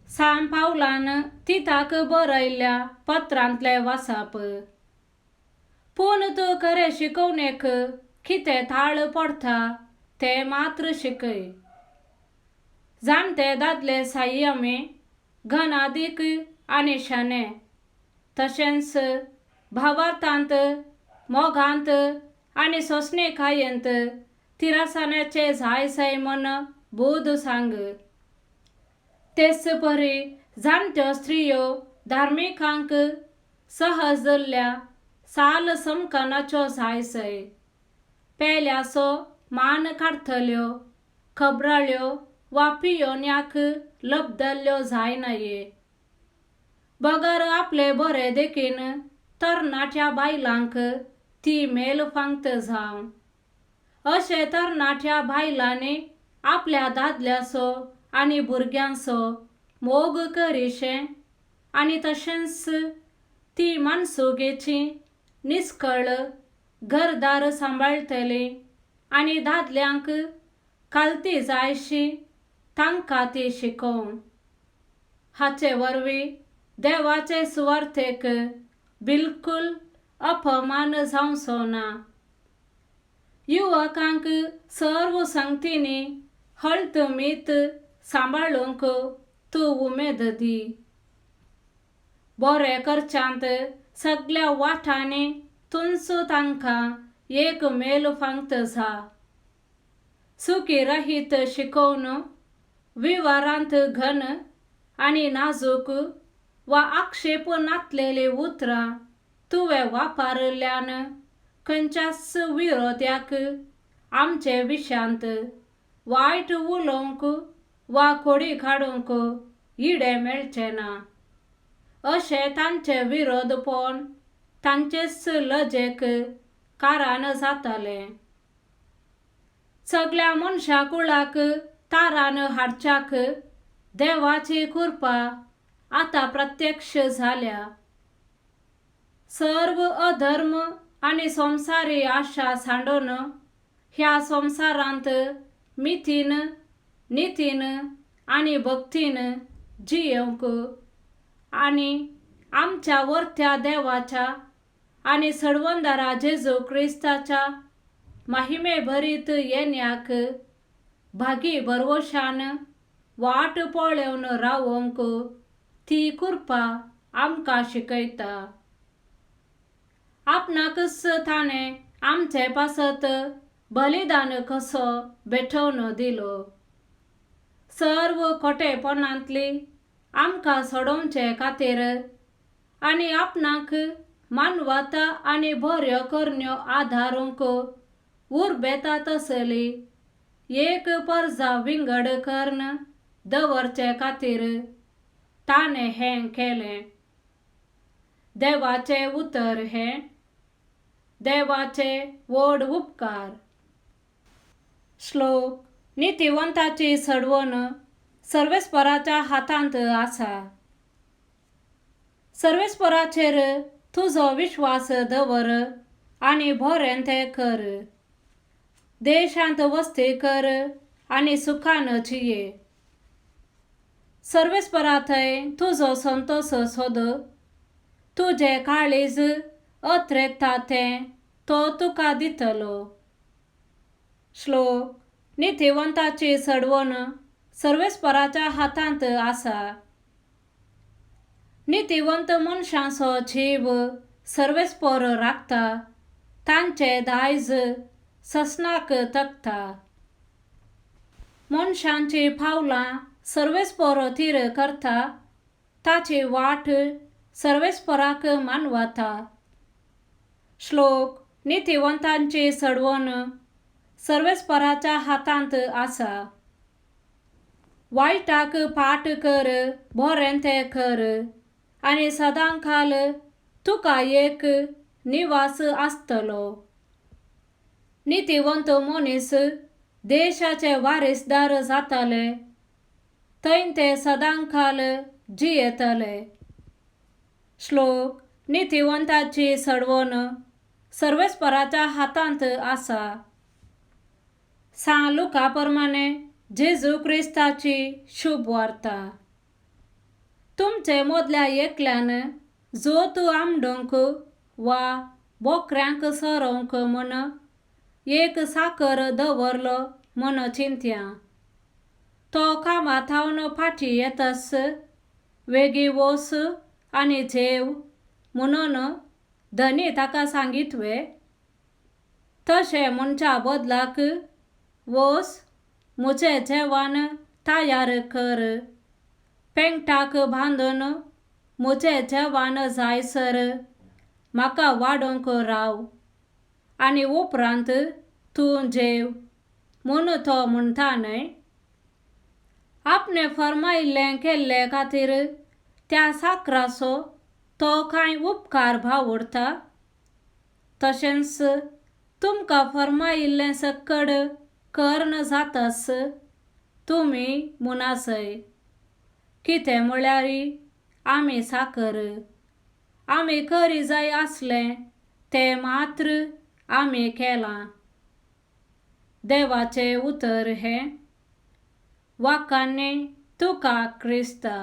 साम पावलान तिताक बरयल्ल्या पत्रांतले वासाप. पूण तूं खरें शिकवणेक कितें थाळ पडटा तें मात्र शिकय. जाणटे दादले संयमी, घनादीक आनी शाणे, तशेंच भावार्थांत, मोगांत आनी सोंसणेकायेंत तिरासाण्याचे जायसाय म्हण बोध सांग. तेच परी जाणट्यो स्त्रियो धार्मिकांक सहज धरल्या साल समकनाच्यो जायसय. पेल्यासो मान काडटल्यो, खबराळ्यो वा पियोन्याक लबदल्यो जायनाये. बगर आपले बरे देखीन तरणाट्या बायलांक ती मेलफांक्त जावं. अशे तरणाट्या बायलांनी आपल्या दादल्याचो आनी भुरग्यांचो मोग करीशे आनी तशेंच ती माणसुगेची निश्कळ घरदार सांबाळटली आनी दादल्यांक कालती जायशी तांकां ती शिकोवं. हाचे वरवीं देवाचे सुवार्थेक बिलकुल अपमान जावचो ना. युवकांक सर्व संगतींनी हळत मीत सांबाळूंक तूं उमेद दी. बरें करच्यांत सगळ्या वाठांनी तुंच तांकां एक मेलफांक्त जा. सुखी रहीत शिकोवन विवारांत घन आनी नाजूक वा आक्षेप नातलेली उतरां तुवें वापरल्यान खंयच्याच विरोध्याक आमचे विशयांत वायट उलोवंक वा खोडी काडूंक इडे मेळचे ना. अशें तांचे विरोधपण तांचेच लजेक कारण जातलें. सगळ्या मनशाकुळाक तारान हाडच्याक देवाची कृपा आतां प्रत्यक्ष जाल्या. सर्व अधर्म आनी संवसारी आशा सांडून ह्या संवसारांत मितीन, नितीन आनी भक्तीन जियोंक आनी आमच्या वर्त्या देवाच्या आनी सडवंदारा जेजू क्रिस्ताच्या महिमेभरीत येण्याक भागी भरवशान वाट पळोवन रावोंक ती कृपा आमकां शिकयता. आपणाकच ताणें आमचे पासत बलिदान कसो भेटोवन दिलो. सर्व खोटेपणांतली आमकां सोडोवचे खातीर आनी आपणाक मानवता आनी बऱ्यो करण्यो आदारूंक उर्बेता तसली एक परजा विंगड कर्ण दवरचे खातीर ताणें हें केलें. देवाचे उतर हें. देवाचे व्हड उपकार. श्लोक. नितीवंताची सडवण सर्वेस्पराच्या हातांत आसा. सर्वेस्पराचेर तुजो विश्वास दवर आनी बरें तें कर. देशांत वस्ती कर आनी सुखान जिये. सर्वेस्परा थंय तुजो संतोष सोद. तुजें काळीज अत्रेकता तें तो तुका दितलो. श्लोक. नितीवंताची सडवण सर्वेस्पराच्या हातांत आसा. नितीवंत मनशांचो जीव सर्वेस्पर राखता. तांचे दायज ससनाक तकता. मनशांची पावलां सर्वेस्पर थीर करता. ताची वाट सर्वेस्पराक मानवता. श्लोक. नितीवंतांची सडवण सर्वेस्पराच्या हातांत आसा. वायटाक पाट कर, बरें तें कर आनी सदांकाल तुका एक निवास आसतलो. नितीवंत मनीस देशाचे वारीसदार जातले. थंय ते सदांकाल जियेतले. श्लोक. नितीवंताची सडवण सर्वेस्पराच्या हातांत आसा. सा लुका प्रमाणे जेजू क्रिस्ताची शुभ वार्ता. तुमचे मोदल्या एकल्यान जो तू आमडोंक वा बोकऱ्यांक सरोंक म्हण एक साकर दवरलो म्हण चिंत्या. तो कामा थावन फाटी येतस वेगी वोस आनी जेव म्हणून धनी ताका सांगितवे. तशें मनशा बदलाक वोस मुझे जेवण तयार कर, पेंगटाक बांदून मुझे जेवण जायसर म्हाका वाडोंक राव आनी उपरांत तूं जेव म्हूण तो म्हणटा न्हय. आपणे फर्मायिल्लें केल्ले खातीर त्या साकराचो तो कांय उपकार भावुरता. तशेंच तुमकां फर्मायिल्लें सकड कर्ण जातस तुमी मुनासय. कितें म्हळ्यार आमी साकर. आमी करी जाय आसलें तें मात्र आमी केलां. देवाचें उतर हें. वाखाणें तुका क्रिस्ता.